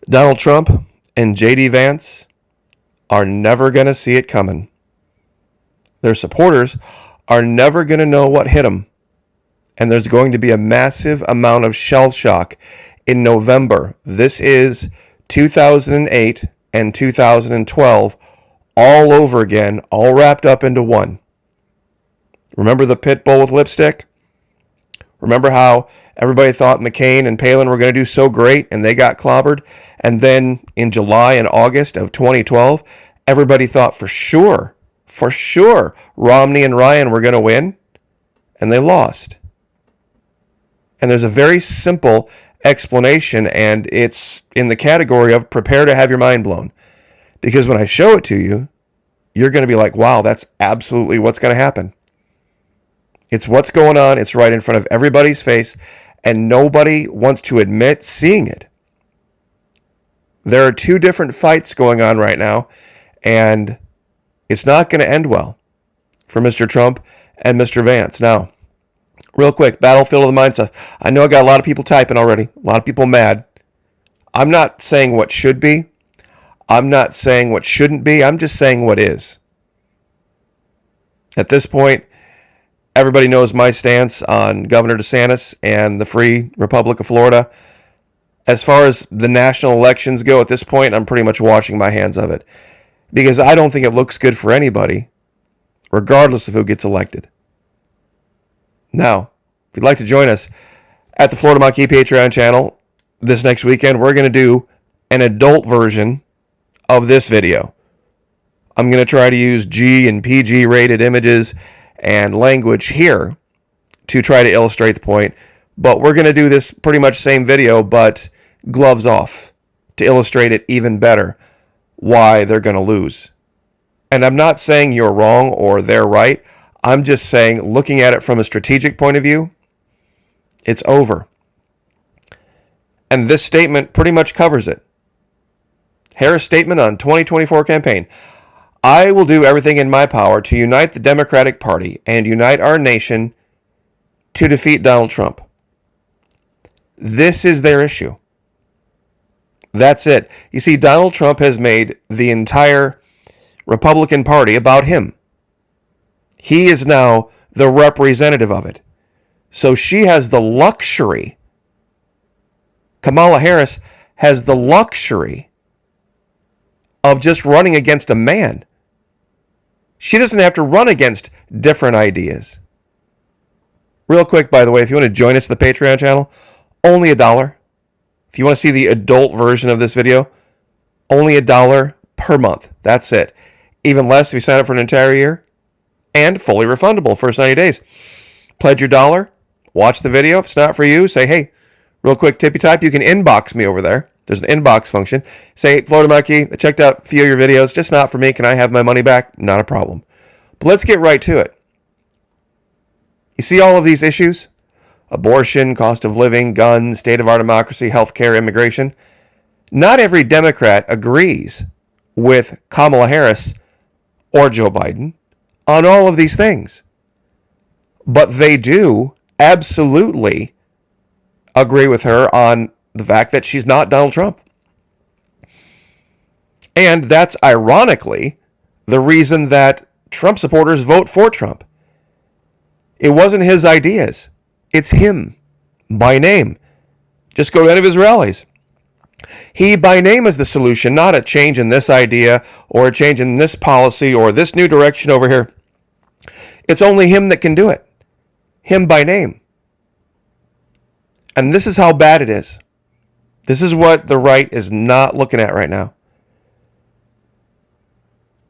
Donald Trump and J.D. Vance are never going to see it coming. Their supporters are never going to know what hit them. And there's going to be a massive amount of shell shock in November. This is 2008 and 2012 all over again, all wrapped up into one. Remember the pit bull with lipstick? Remember how everybody thought McCain and Palin were going to do so great and they got clobbered? And then in July and August of 2012, everybody thought for sure, Romney and Ryan were going to win, and they lost. And there's a very simple explanation, and it's in the category of prepare to have your mind blown. Because when I show it to you, you're going to be like, wow, that's absolutely what's going to happen. It's what's going on. It's right in front of everybody's face, and nobody wants to admit seeing it. There are two different fights going on right now, and it's not going to end well for Mr. Trump and Mr. Vance. Now, real quick, battlefield of the mind stuff. I know I got a lot of people typing already, a lot of people mad. I'm not saying what should be. I'm not saying what shouldn't be. I'm just saying what is. At this point, everybody knows my stance on Governor DeSantis and the Free Republic of Florida. As far as the national elections go at this point, I'm pretty much washing my hands of it. Because I don't think it looks good for anybody, regardless of who gets elected. Now, if you'd like to join us at the Florida Monkey Patreon channel this next weekend, we're going to do an adult version of this video. I'm going to try to use G and PG rated images and language here to try to illustrate the point. But we're going to do this pretty much same video, but gloves off to illustrate it even better why they're going to lose. And I'm not saying you're wrong or they're right. I'm just saying, looking at it from a strategic point of view, it's over. And this statement pretty much covers it. Harris' statement on 2024 campaign. I will do everything in my power to unite the Democratic Party and unite our nation to defeat Donald Trump. This is their issue. That's it. You see, Donald Trump has made the entire Republican Party about him. He is now the representative of it. So she has the luxury, Kamala Harris has the luxury of just running against a man. She doesn't have to run against different ideas. Real quick, by the way, if you want to join us at the Patreon channel, only $1. If you want to see the adult version of this video, only $1 per month. That's it. Even less if you sign up for an entire year. And fully refundable first 90 days. Pledge your $1, watch the video. If it's not for you, say, hey, real quick tippy type, you can inbox me over there. There's an inbox function. Say, Florida Monkey, I checked out a few of your videos, just not for me. Can I have my money back? Not a problem. But let's get right to it. You see all of these issues? Abortion, cost of living, guns, state of our democracy, healthcare, immigration. Not every Democrat agrees with Kamala Harris or Joe Biden on all of these things. But they do absolutely agree with her on the fact that she's not Donald Trump. And that's ironically the reason that Trump supporters vote for Trump. It wasn't his ideas. It's him by name. Just go to any of his rallies. He by name is the solution, not a change in this idea or a change in this policy or this new direction over here. It's only him that can do it. Him by name. And this is how bad it is. This is what the right is not looking at right now.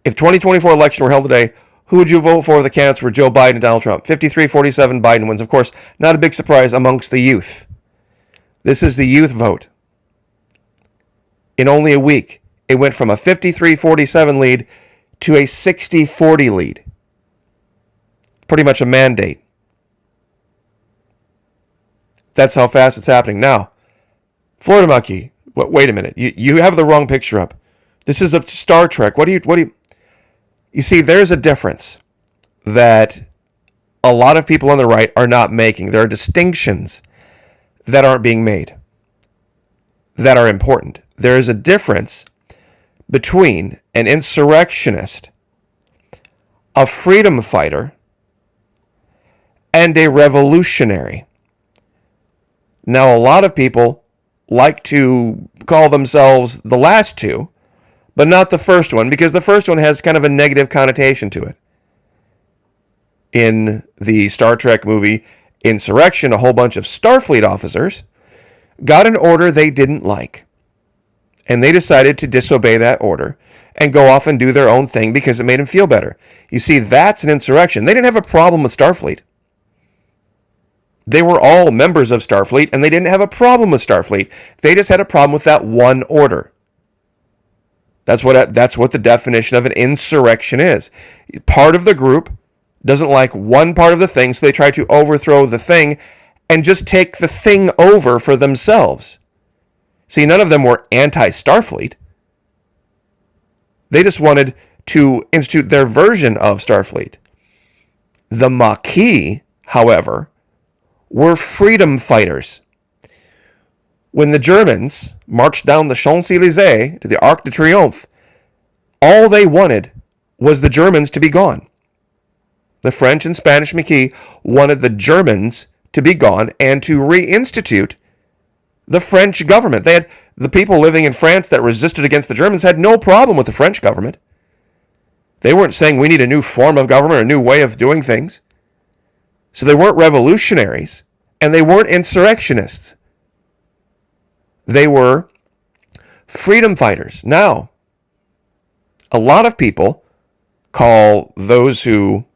If 2024 election were held today, who would you vote for? The candidates were Joe Biden and Donald Trump. 53-47, Biden wins. Of course, not a big surprise amongst the youth. This is the youth vote. In only a week, it went from a 53-47 lead to a 60-40 lead. Pretty much a mandate. That's how fast it's happening. Now, Florida Monkey, wait a minute. You have the wrong picture up. This is a Star Trek. What do you... You see, there's a difference that a lot of people on the right are not making. There are distinctions that aren't being made that are important. there is a difference between an insurrectionist, a freedom fighter, and a revolutionary. Now, a lot of people like to call themselves the last two, but not the first one, because the first one has kind of a negative connotation to it. In the Star Trek movie Insurrection, a whole bunch of Starfleet officers got an order they didn't like, and they decided to disobey that order and go off and do their own thing because it made them feel better. You see, that's an insurrection. They didn't have a problem with Starfleet. They were all members of Starfleet, and they didn't have a problem with Starfleet. They just had a problem with that one order. That's what the definition of an insurrection is. Part of the group doesn't like one part of the thing, so they try to overthrow the thing and just take the thing over for themselves. See, none of them were anti-Starfleet. They just wanted to institute their version of Starfleet. The Maquis, however, were freedom fighters. When the Germans marched down the Champs-Élysées to the Arc de Triomphe, all they wanted was the Germans to be gone. The French and Spanish Maquis wanted the Germans to be gone and to reinstitute the French government. The people living in France that resisted against the Germans had no problem with the French government. They weren't saying we need a new form of government, a new way of doing things. So they weren't revolutionaries, and they weren't insurrectionists. They were freedom fighters. Now, a lot of people call those who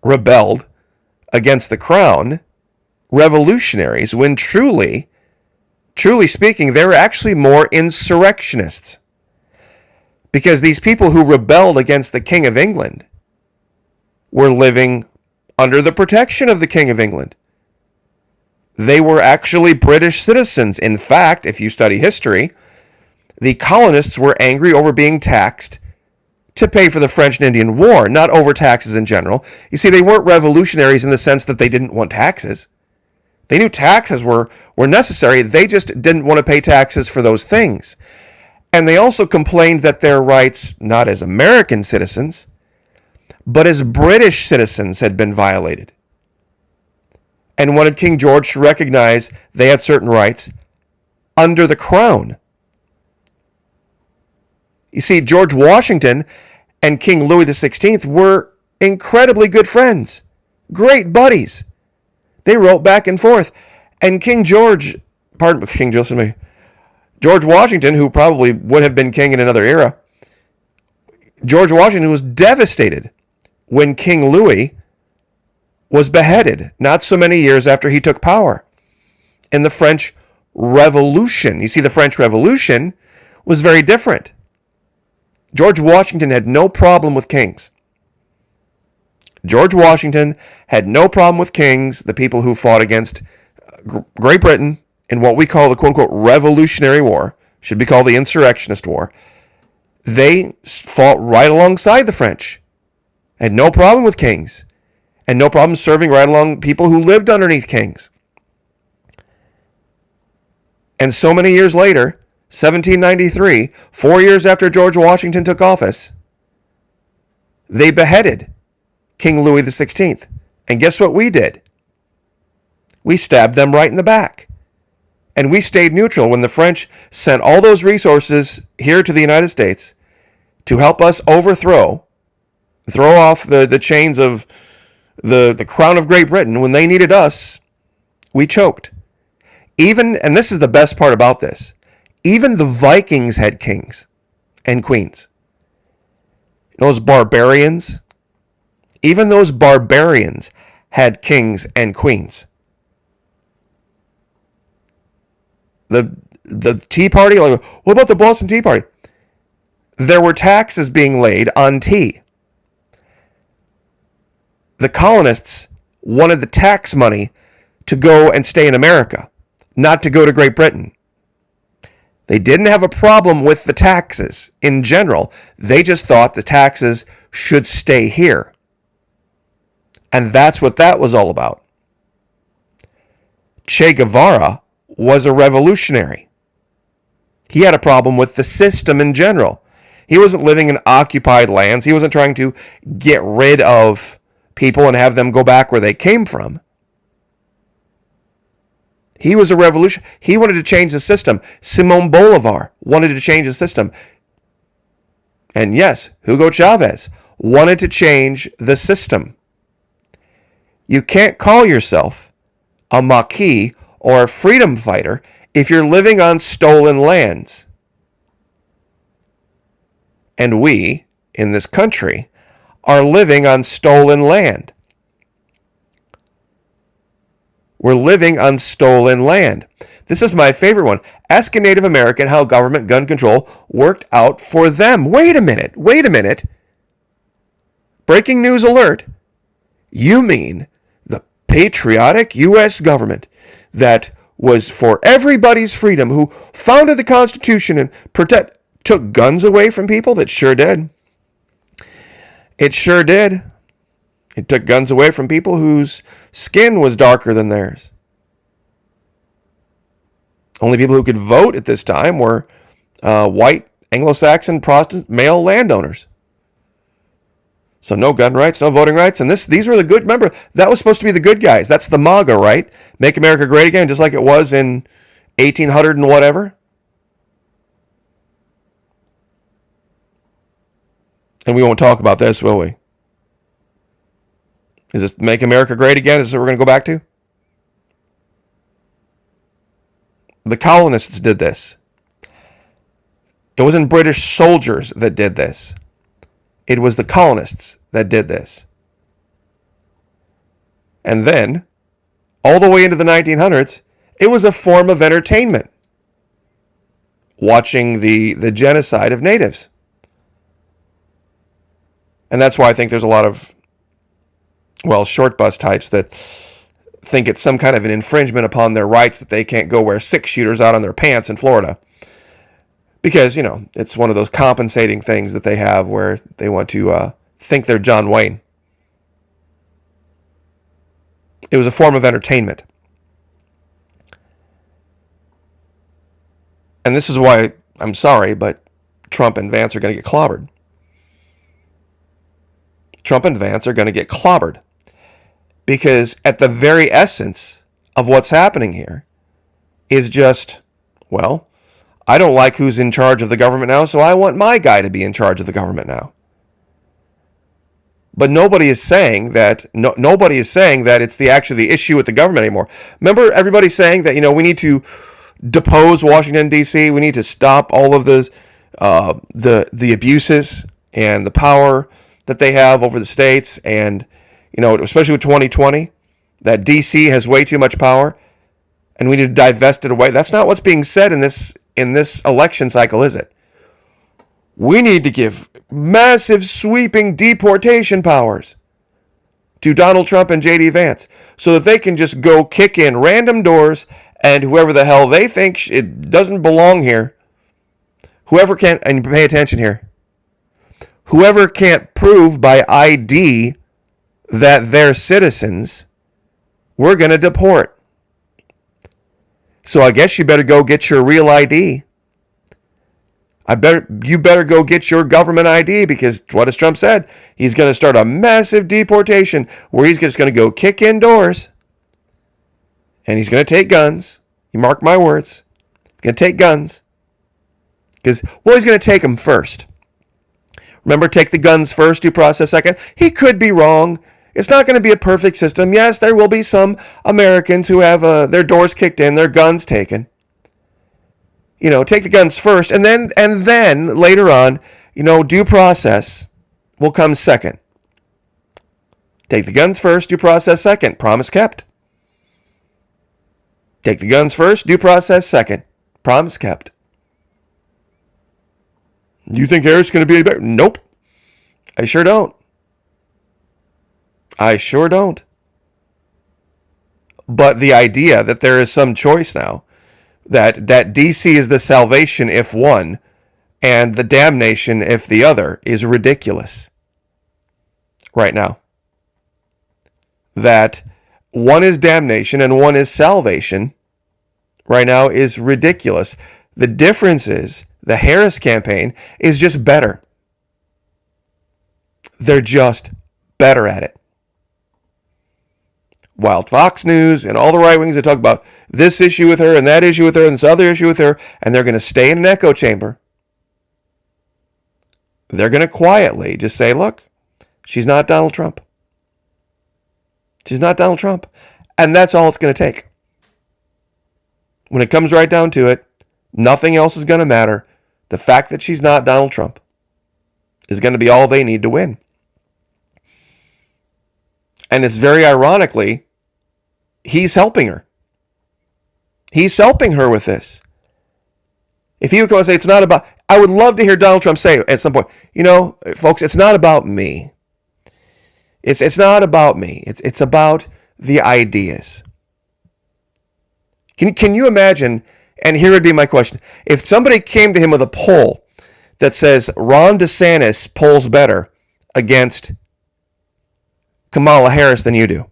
rebelled against the crown revolutionaries, when truly speaking, they were actually more insurrectionists. Because these people who rebelled against the King of England were living under the protection of the King of England. They were actually British citizens. In fact, if you study history, the colonists were angry over being taxed to pay for the French and Indian War, not over taxes in general. You see, they weren't revolutionaries in the sense that they didn't want taxes. They knew taxes were necessary. They just didn't want to pay taxes for those things. And they also complained that their rights, not as American citizens, but as British citizens, had been violated. And wanted King George to recognize they had certain rights under the crown. You see, George Washington and King Louis XVI were incredibly good friends, great buddies. They wrote back and forth. And George Washington, who probably would have been king in another era, George Washington was devastated when King Louis was beheaded not so many years after he took power in the French Revolution. You see, the French Revolution was very different. George Washington had no problem with kings. George Washington had no problem with kings, the people who fought against Great Britain in what we call the quote-unquote Revolutionary War, should be called the Insurrectionist War. They fought right alongside the French. Had no problem with kings. And no problem serving right along people who lived underneath kings. And so many years later, 1793, 4 years after George Washington took office, they beheaded King Louis XVI. And guess what we did? We stabbed them right in the back. And we stayed neutral when the French sent all those resources here to the United States to help us throw off the chains of the crown of Great Britain. When they needed us, we choked. And this is the best part about this, even the Vikings had kings and queens. Those barbarians, even those barbarians had kings and queens. The Tea Party, like, what about the Boston Tea Party? There were taxes being laid on tea. The colonists wanted the tax money to go and stay in America, not to go to Great Britain. They didn't have a problem with the taxes in general. They just thought the taxes should stay here. And that's what that was all about. Che Guevara was a revolutionary. He had a problem with the system in general. He wasn't living in occupied lands. He wasn't trying to get rid of people and have them go back where they came from. He was a revolution. He wanted to change the system. Simon Bolivar wanted to change the system. And yes, Hugo Chavez wanted to change the system. You can't call yourself a Maquis or a freedom fighter if you're living on stolen lands. And we, in this country, are living on stolen land. We're living on stolen land. This is my favorite one. Ask a Native American how government gun control worked out for them. Wait a minute. Breaking news alert. You mean the patriotic U.S. government that was for everybody's freedom, who founded the Constitution and took guns away from people? That sure did. It sure did. It took guns away from people whose skin was darker than theirs. Only people who could vote at this time were white, Anglo-Saxon, Protestant, male landowners. So no gun rights, no voting rights. And these were the good, remember, that was supposed to be the good guys. That's the MAGA, right? Make America Great Again, just like it was in 1800 and whatever. And we won't talk about this, will we? Is this Make America Great Again? Is this what we're going to go back to? The colonists did this. It wasn't British soldiers that did this. It was the colonists that did this. And then, all the way into the 1900s, it was a form of entertainment. Watching the genocide of natives. And that's why I think there's a lot of, short bus types that think it's some kind of an infringement upon their rights that they can't go wear 6-shooters out on their pants in Florida. Because, it's one of those compensating things that they have where they want to think they're John Wayne. It was a form of entertainment. And this is why, I'm sorry, but Trump and Vance are going to get clobbered. Trump and Vance are going to get clobbered. Because at the very essence of what's happening here is just, I don't like who's in charge of the government now, so I want my guy to be in charge of the government now. But nobody is saying that it's actually the issue with the government anymore. Remember everybody saying that, we need to depose Washington, D.C., we need to stop all of the abuses and the power that they have over the states, and especially with 2020, that D.C. has way too much power, and we need to divest it away. That's not what's being said in this election cycle, is it? We need to give massive sweeping deportation powers to Donald Trump and J.D. Vance so that they can just go kick in random doors, and whoever the hell they think it doesn't belong here, whoever can't, and pay attention here, whoever can't prove by ID that they're citizens, we're going to deport. So I guess you better go get your real ID. You better go get your government ID, because what has Trump said? He's going to start a massive deportation where he's just going to go kick in doors, and he's going to take guns. You mark my words. He's going to take guns. Because, he's going to take them first. Remember, take the guns first, due process second. He could be wrong. It's not going to be a perfect system. Yes, there will be some Americans who have their doors kicked in, their guns taken. Take the guns first, and then later on, due process will come second. Take the guns first, due process second. Promise kept. Take the guns first, due process second. Promise kept. You think Eric's going to be any better? Nope. I sure don't. But the idea that there is some choice now, that DC is the salvation if one, and the damnation if the other, is ridiculous right now. That one is damnation and one is salvation right now is ridiculous. The difference is the Harris campaign is just better. They're just better at it. While Fox News and all the right wings that talk about this issue with her and that issue with her and this other issue with her, and they're going to stay in an echo chamber, they're going to quietly just say, look, she's not Donald Trump. She's not Donald Trump. And that's all it's going to take. When it comes right down to it, nothing else is going to matter. The fact that she's not Donald Trump is going to be all they need to win. And it's very ironically, he's helping her. He's helping her with this. If he would go and say, it's not about, I would love to hear Donald Trump say at some point, you know, folks, it's not about me. It's not about me. It's about the ideas. Can you imagine, and here would be my question, if somebody came to him with a poll that says Ron DeSantis polls better against Kamala Harris than you do.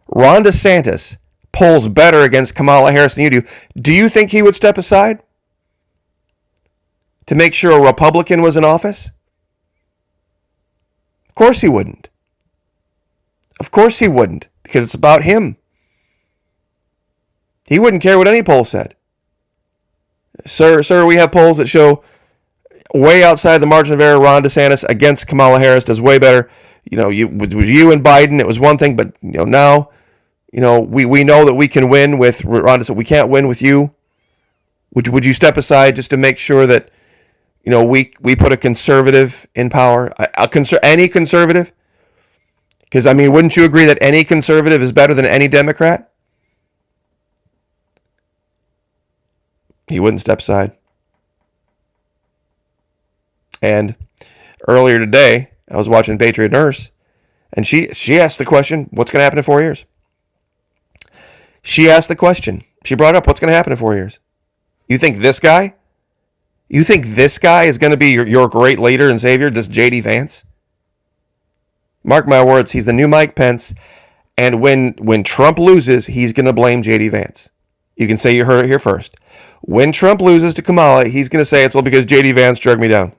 Ron DeSantis polls better against Kamala Harris than you do. Do you think he would step aside to make sure a Republican was in office? Of course he wouldn't. Of course he wouldn't, because it's about him. He wouldn't care what any poll said. Sir, we have polls that show way outside the margin of error, Ron DeSantis against Kamala Harris does way better. You know, with you and Biden, it was one thing, but now, we know that we can win with Ron DeSantis. We can't win with you. Would you step aside just to make sure that, we put a conservative in power, any conservative? Because, wouldn't you agree that any conservative is better than any Democrat? He wouldn't step aside. And earlier today, I was watching Patriot Nurse, and she asked the question, what's going to happen in 4 years? She asked the question. She brought up, what's going to happen in 4 years? You think this guy is going to be your great leader and savior, this J.D. Vance? Mark my words, he's the new Mike Pence, and when Trump loses, he's going to blame J.D. Vance. You can say you heard it here first. When Trump loses to Kamala, he's going to say it's all because J.D. Vance dragged me down.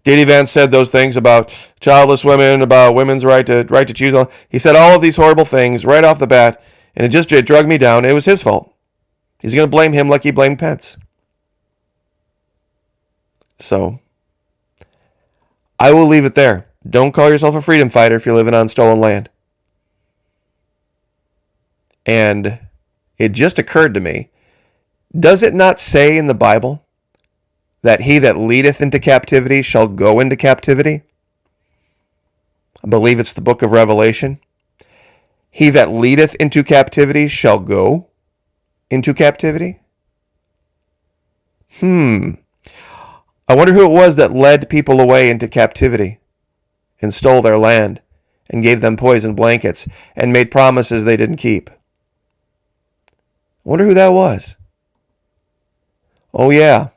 J.D. Vance said those things about childless women, about women's right to choose. He said all of these horrible things right off the bat, and it dragged me down. It was his fault. He's going to blame him like he blamed Pence. So, I will leave it there. Don't call yourself a freedom fighter if you're living on stolen land. And it just occurred to me, does it not say in the Bible that he that leadeth into captivity shall go into captivity? I believe it's the book of Revelation. He that leadeth into captivity shall go into captivity? I wonder who it was that led people away into captivity and stole their land and gave them poison blankets and made promises they didn't keep. I wonder who that was. Oh, yeah.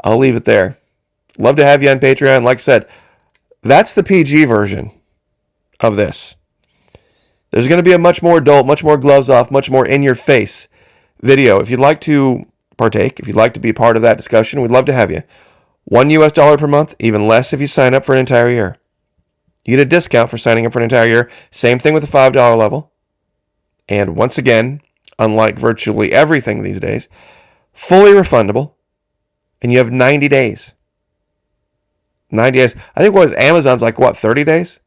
I'll leave it there. Love to have you on Patreon. Like I said, that's the PG version of this. There's going to be a much more adult, much more gloves off, much more in-your-face video. If you'd like to partake, if you'd like to be part of that discussion, we'd love to have you. $1 per month, even less if you sign up for an entire year. You get a discount for signing up for an entire year. Same thing with the $5 level. And once again, unlike virtually everything these days, fully refundable. And you have 90 days. 90 days. I think Amazon's 30 days?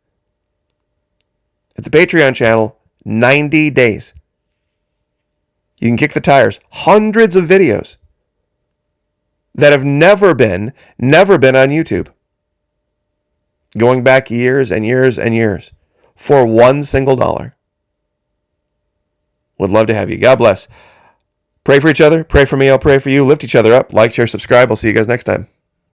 At the Patreon channel, 90 days. You can kick the tires. Hundreds of videos that have never been on YouTube. Going back years and years and years for $1 single. Would love to have you. God bless. Pray for each other. Pray for me. I'll pray for you. Lift each other up. Like, share, subscribe. We'll see you guys next time.